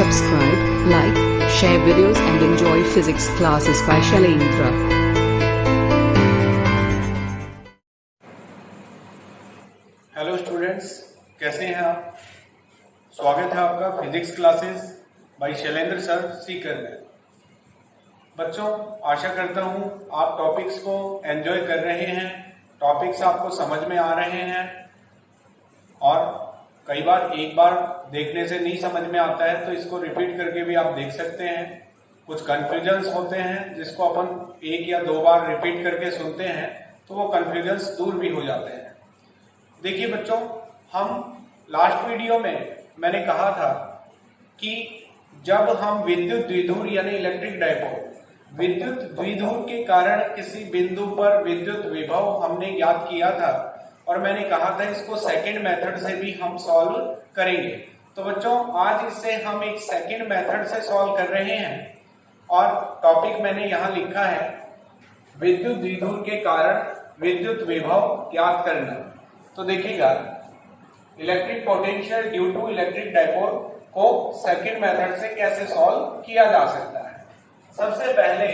subscribe, like, share videos and enjoy physics classes by Shailendra. Hello students, कैसे हैं आप? स्वागत है आपका physics classes bye Shailendra sir Sikar में। बच्चों, आशा करता हूं आप टॉपिक्स को एंजॉय कर रहे हैं, टॉपिक्स आपको समझ में आ रहे हैं और कई बार एक बार देखने से नहीं समझ में आता है तो इसको रिपीट करके भी आप देख सकते हैं। कुछ कंफ्यूजन्स होते हैं जिसको अपन एक या दो बार रिपीट करके सुनते हैं तो वो कंफ्यूजन्स दूर भी हो जाते हैं। देखिए बच्चों, हम लास्ट वीडियो में मैंने कहा था कि जब हम विद्युत द्विध्रुव यानी इलेक्ट्रिक डायपोल विद्युत द्विध्रुव के कारण किसी बिंदु पर विद्युत विभव हमने ज्ञात किया था और मैंने कहा था इसको सेकंड मेथड से भी हम सॉल्व करेंगे। तो बच्चों, आज इससे हम एक सेकंड मेथड से सॉल्व कर रहे हैं और टॉपिक मैंने यहां लिखा है विद्युत द्विध्रुव के कारण विद्युत विभव ज्ञात करना। तो देखिएगा, electric potential due to electric dipole को सेकंड मेथड से कैसे सॉल्व किया जा सकता है। सबसे पहले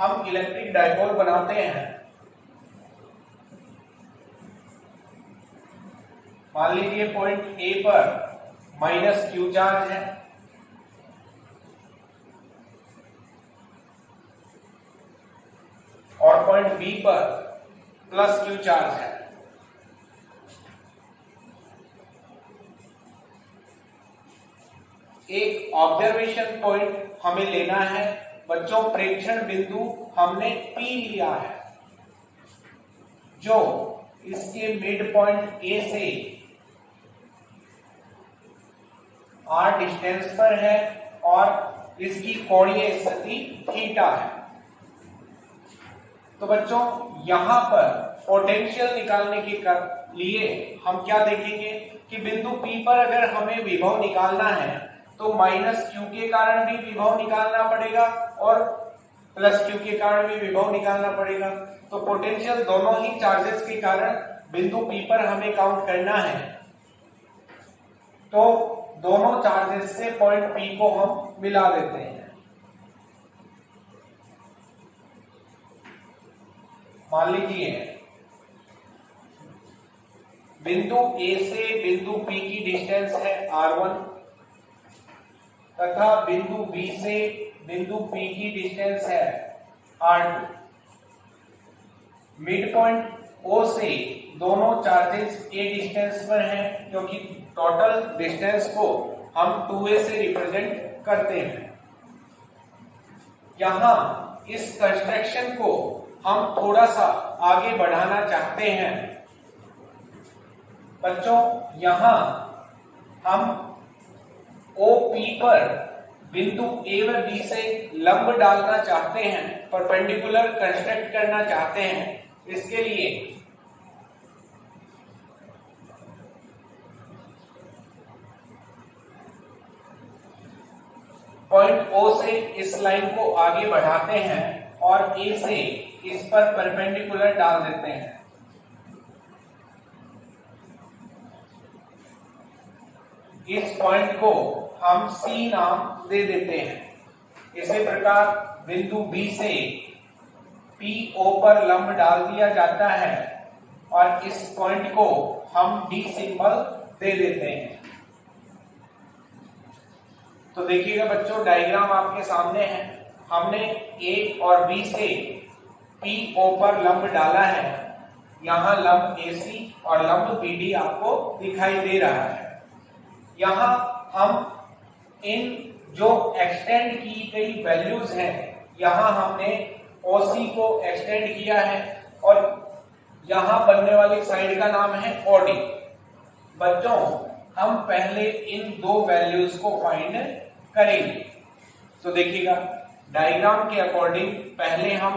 हम इलेक्ट्रिक डायपोल बनाते हैं। मान लीजिए पॉइंट ए पर माइनस क्यू चार्ज है और पॉइंट बी पर प्लस क्यू चार्ज है। एक ऑब्जर्वेशन पॉइंट हमें लेना है। बच्चों, प्रेक्षण बिंदु हमने पी लिया है जो इसके मिड पॉइंट ए से आर डिस्टेंस पर है और इसकी कोणीय स्थिति थीटा है। तो बच्चों, यहां पर पोटेंशियल निकालने के लिए हम क्या देखेंगे कि बिंदु P पर अगर हमें विभव निकालना है तो माइनस क्यू के कारण भी विभव निकालना पड़ेगा और प्लस क्यू के कारण भी विभव निकालना पड़ेगा। तो पोटेंशियल दोनों ही चार्जेस के कारण बिंदु P पर हमें काउंट करना है। तो दोनों चार्जेस से पॉइंट P को हम मिला देते हैं। मान लीजिए बिंदु A से बिंदु P की डिस्टेंस है R1 तथा बिंदु B से बिंदु P की डिस्टेंस है R2। मिड पॉइंट O से दोनों चार्जेस A डिस्टेंस पर हैं क्योंकि टोटल डिस्टेंस को हम 2a से रिप्रेजेंट करते हैं। यहां इस कंस्ट्रक्शन को हम थोड़ा सा आगे बढ़ाना चाहते हैं। बच्चों, यहां हम OP पर बिंदु A व B से लंब डालना चाहते हैं, परपेंडिकुलर कंस्ट्रक्ट करना चाहते हैं। इसके लिए पॉइंट O से इस लाइन को आगे बढ़ाते हैं और A से इस पर परपेंडिकुलर डाल देते हैं। इस पॉइंट को हम C नाम दे देते हैं। इसी प्रकार बिंदु B से PO पर लंब डाल दिया जाता है और इस पॉइंट को हम D सिंबल दे देते हैं। तो देखिएगा बच्चों, डायग्राम आपके सामने है। हमने A और B से PO पर लंब डाला है। यहां लंब AC और लंब BD आपको दिखाई दे रहा है। यहां हम इन जो एक्सटेंड की गई वैल्यूज हैं, यहां हमने OC को एक्सटेंड किया है और यहां बनने वाली साइड का नाम है OD। बच्चों, हम पहले इन दो वैल्यूज को फाइंड करेंगे। तो देखिएगा, डायग्राम के अकॉर्डिंग पहले हम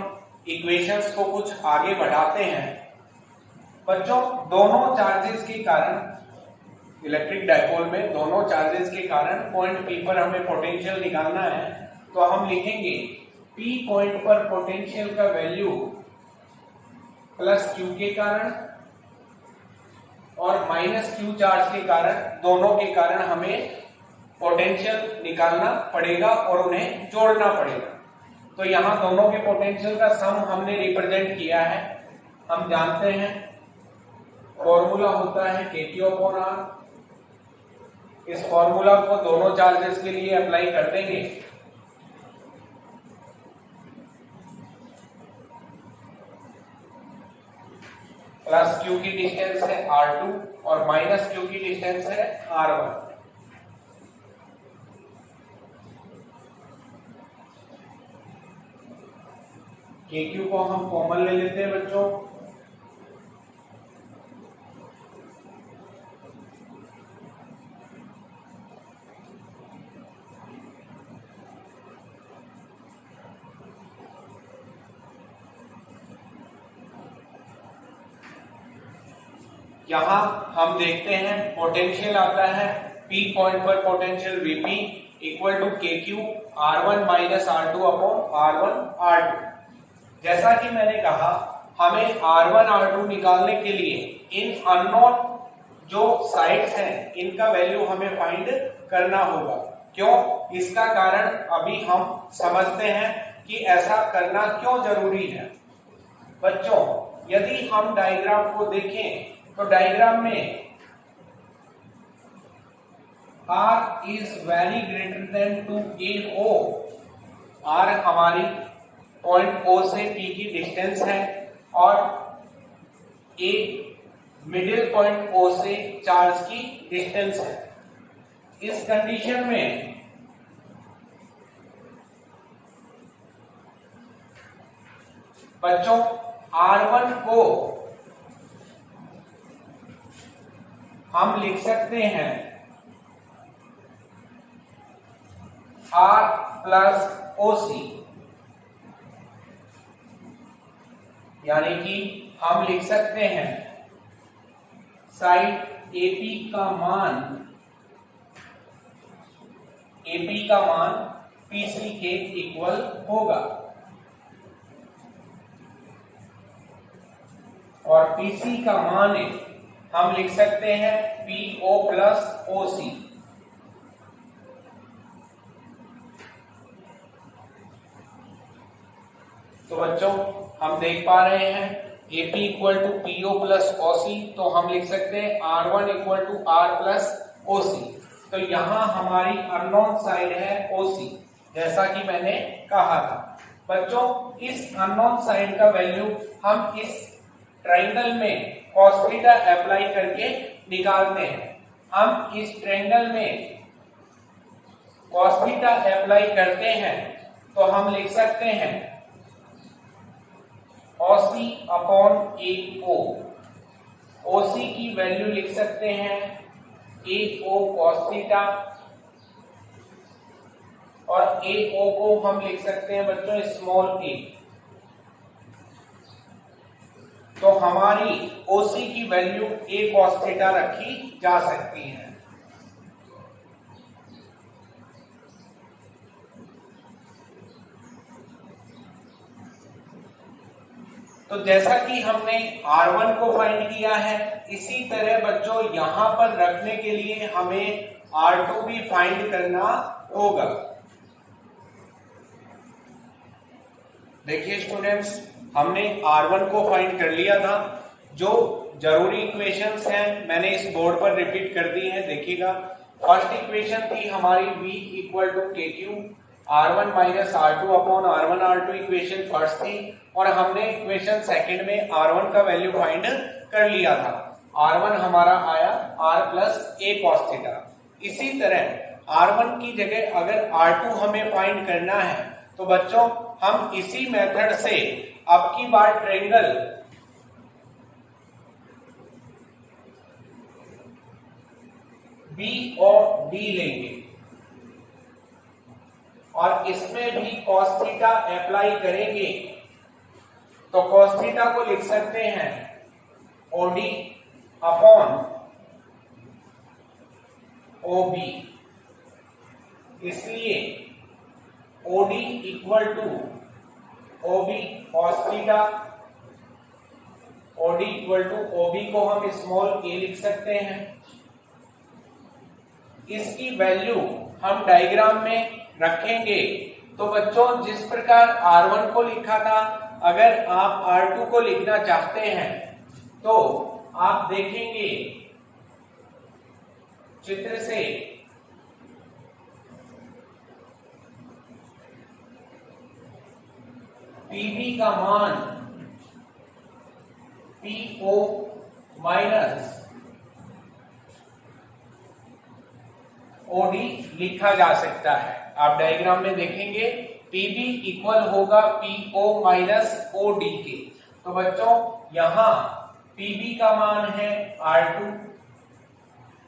इक्वेशंस को कुछ आगे बढ़ाते हैं। बच्चों, दोनों चार्जेस के कारण इलेक्ट्रिक डायपोल में दोनों चार्जेस के कारण पॉइंट P पर हमें पोटेंशियल निकालना है। तो हम लिखेंगे P पॉइंट पर पोटेंशियल का वैल्यू प्लस Q के कारण और माइनस Q चार्ज के कारण, दोनों के कारण हमें पोटेंशियल निकालना पड़ेगा और उन्हें जोड़ना पड़ेगा। तो यहां दोनों के पोटेंशियल का सम हमने रिप्रेजेंट किया है। हम जानते हैं फॉर्मूला होता है KQ/R। इस फॉर्मूला को दोनों चार्जेस के लिए अप्लाई कर देंगे। प्लस Q की डिस्टेंस है R2 और माइनस Q की डिस्टेंस है R1। KQ को हम कॉमन ले लेते हैं बच्चों। यहां हम देखते हैं पोटेंशियल आता है P पॉइंट पर potential VP equal to KQ R1 minus R2 upon R1 R2। जैसा कि मैंने कहा हमें R1 R2 निकालने के लिए इन अननोन जो साइड्स हैं इनका वैल्यू हमें फाइंड करना होगा। क्यों? इसका कारण अभी हम समझते हैं कि ऐसा करना क्यों जरूरी है। बच्चों यदि हम डायग्राम को देखें तो डायग्राम में R is very greater than to AO। R हमारी पॉइंट O से P की डिस्टेंस है और A मिडिल पॉइंट O से चार्ज की डिस्टेंस है। इस कंडीशन में बच्चों R1 को हम लिख सकते हैं R प्लस OC, यानी कि हम लिख सकते हैं साइड AP का मान PC के इक्वल होगा और PC का मान हम लिख सकते हैं PO प्लस OC। तो बच्चों हम देख पा रहे हैं AP equal to PO plus OC, तो हम लिख सकते हैं R1 equal to R plus OC। तो यहां हमारी अननोन साइड है OC, जैसा कि मैंने कहा था। बच्चों इस अननोन साइड का वैल्यू हम इस ट्रायंगल में cos थीटा अप्लाई करके निकालते हैं। हम इस ट्रायंगल में cos थीटा अप्लाई करते हैं तो हम लिख सकते हैं OC अपॉन AO। OC की वैल्यू लिख सकते हैं AO cos थीटा और AO को हम लिख सकते हैं बच्चों स्मॉल a। तो हमारी OC की वैल्यू A cos थीटा रखी जा सकती है। तो जैसा कि हमने R1 को फाइंड किया है, इसी तरह बच्चों यहां पर रखने के लिए हमें R2 भी फाइंड करना होगा। देखिए स्टूडेंट्स, हमने R1 को फाइंड कर लिया था। जो जरूरी इक्वेशंस हैं मैंने इस बोर्ड पर रिपीट कर दी हैं, देखिएगा। फर्स्ट इक्वेशन थी हमारी V equal to KQ R1 minus R2 upon R1 R2, equation first थी। और हमने इक्वेशन सेकंड में R1 का वैल्यू फाइंड कर लिया था। R1 हमारा आया R plus A cos theta. इसी तरह R1 की जगह अगर R2 हमें फाइंड करना है तो बच्चों हम इसी मेथड से अब की बार ट्रायंगल B और D लेंगे और इसमें भी cos थीटा अप्लाई करेंगे। तो cos थीटा को लिख सकते हैं OD अपॉन OB। इसलिए OD equal to OB cos theta, OD equal to OB को हम स्मॉल a लिख सकते हैं। इसकी वैल्यू हम डायग्राम में रखेंगे तो बच्चों जिस प्रकार R1 को लिखा था, अगर आप R2 को लिखना चाहते हैं तो आप देखेंगे चित्र से PB का मान PO माइनस OD लिखा जा सकता है। आप डायग्राम में देखेंगे PB इक्वल होगा PO माइनस OD के। तो बच्चों यहां PB का मान है R2,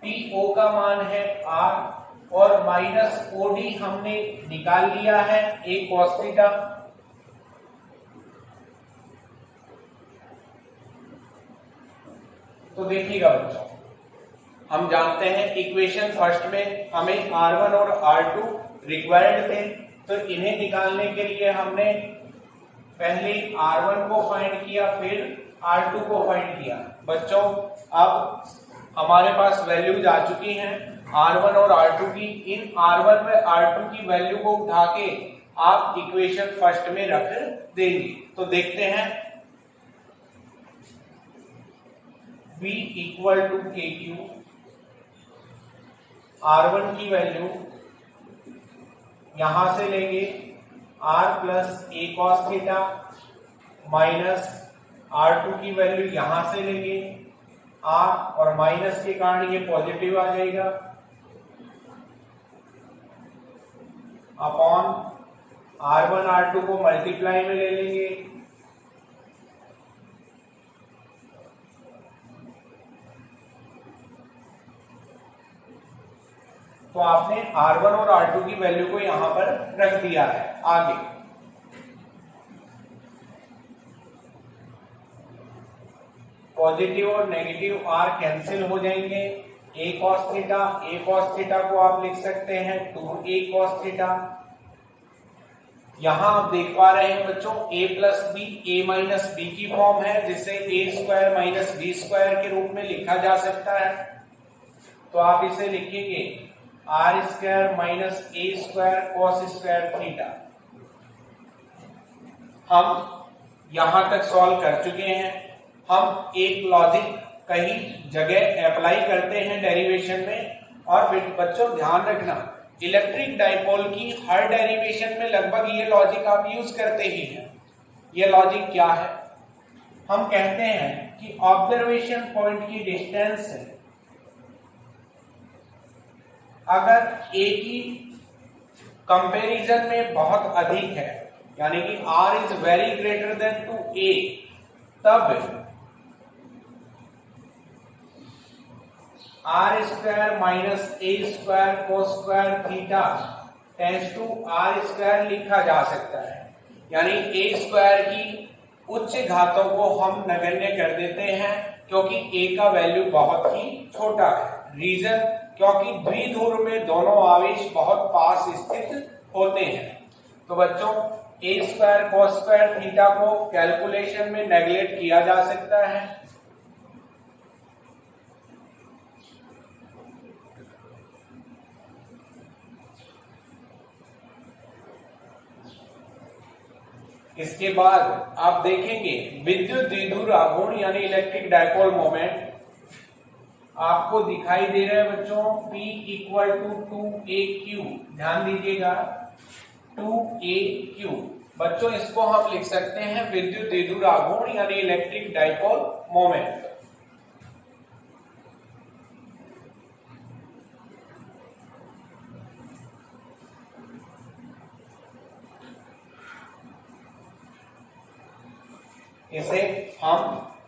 PO का मान है R और माइनस OD हमने निकाल लिया है A cos थीटा। तो देखिएगा बच्चों, हम जानते हैं इक्वेशन फर्स्ट में हमें R1 और R2 रिक्वायर्ड थे, तो इन्हें निकालने के लिए हमने पहले R1 को फाइंड किया, फिर R2 को फाइंड किया। बच्चों अब हमारे पास वैल्यूज आ चुकी हैं R1 और R2 की। इन R1 में R2 की वैल्यू को उठा के आप इक्वेशन फर्स्ट में रख देंगे। तो देखते हैं V equal to KQ, R1 की वैल्यू यहां से लेंगे R plus A cos theta minus R2 की वैल्यू यहां से लेंगे R और माइनस के कारण ये पॉजिटिव आ जाएगा अपॉन R1 R2 को मल्टीप्लाई में ले लेंगे तो आपने R1 और R2 की वैल्यू को यहां पर रख दिया है। आगे पॉजिटिव और नेगेटिव R कैंसिल हो जाएंगे। A cos थीटा को आप लिख सकते हैं 2A cos थीटा। यहां आप देख पा रहे हैं बच्चों A plus b A minus b की फॉर्म है, जिसे A square minus b square के रूप में लिखा जा सकता है। तो आप इसे लिखेंगे R square minus A square cos square theta. हम यहां तक सॉल्व कर चुके हैं। हम एक लॉजिक कहीं जगह अप्लाई करते हैं डेरिवेशन में। और बच्चों ध्यान रखना, इलेक्ट्रिक डाइपोल की हर डेरिवेशन में लगभग ये लॉजिक आप यूज करते ही हैं। ये लॉजिक क्या है? हम कहते हैं कि ऑब्जर्वेशन पॉइंट की डिस्टेंस है अगर A की कंपैरिजन में बहुत अधिक है, यानी कि R is very greater than to A, तब R square minus A square cos square theta tends to R square लिखा जा सकता है। यानी A स्क्वायर की उच्च घातों को हम नगण्य कर देते हैं क्योंकि A का वैल्यू बहुत ही छोटा है। रीजन क्योंकि द्विध्रुव में दोनों आवेश बहुत पास स्थित होते हैं। तो बच्चों A square cos square theta को कैलकुलेशन में नेगलेक्ट किया जा सकता है। इसके बाद आप देखेंगे विद्युत द्विध्रुव आघूर्ण यानी इलेक्ट्रिक डाइपोल मोमेंट आपको दिखाई दे रहा है बच्चों P इक्वल टू 2AQ। ध्यान दीजिएगा 2AQ। बच्चों इसको हम लिख सकते हैं विद्युत द्विध्रुव आघूर्ण यानी इलेक्ट्रिक डाइपोल मोमेंट। इसे हम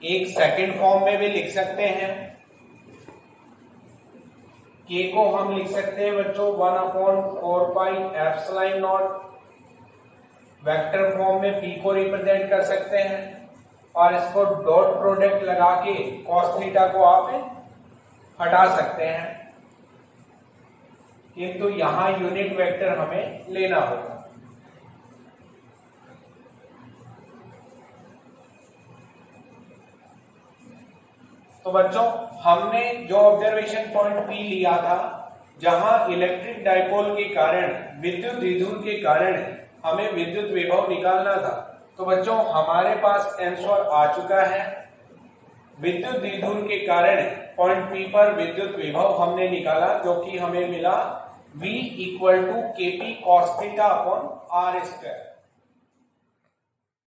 एक सेकंड फॉर्म में भी लिख सकते हैं। K को हम लिख सकते हैं बच्चों 1/4 pi epsilon not. Vector form में P को रिप्रेजेंट कर सकते हैं और इसको डॉट प्रोडक्ट लगा के cos थीटा को आप हटा सकते हैं, किंतु यहां यूनिट वेक्टर हमें लेना होगा। तो बच्चों हमने जो ऑब्जर्वेशन पॉइंट P लिया था जहां इलेक्ट्रिक डाइपोल के कारण, विद्युत द्विध्रुव के कारण हमें विद्युत विभव निकालना था। तो बच्चों हमारे पास आंसर आ चुका है। विद्युत द्विध्रुव के कारण पॉइंट P पर विद्युत विभव हमने निकाला, जो कि हमें मिला V = KP cos θ/r²।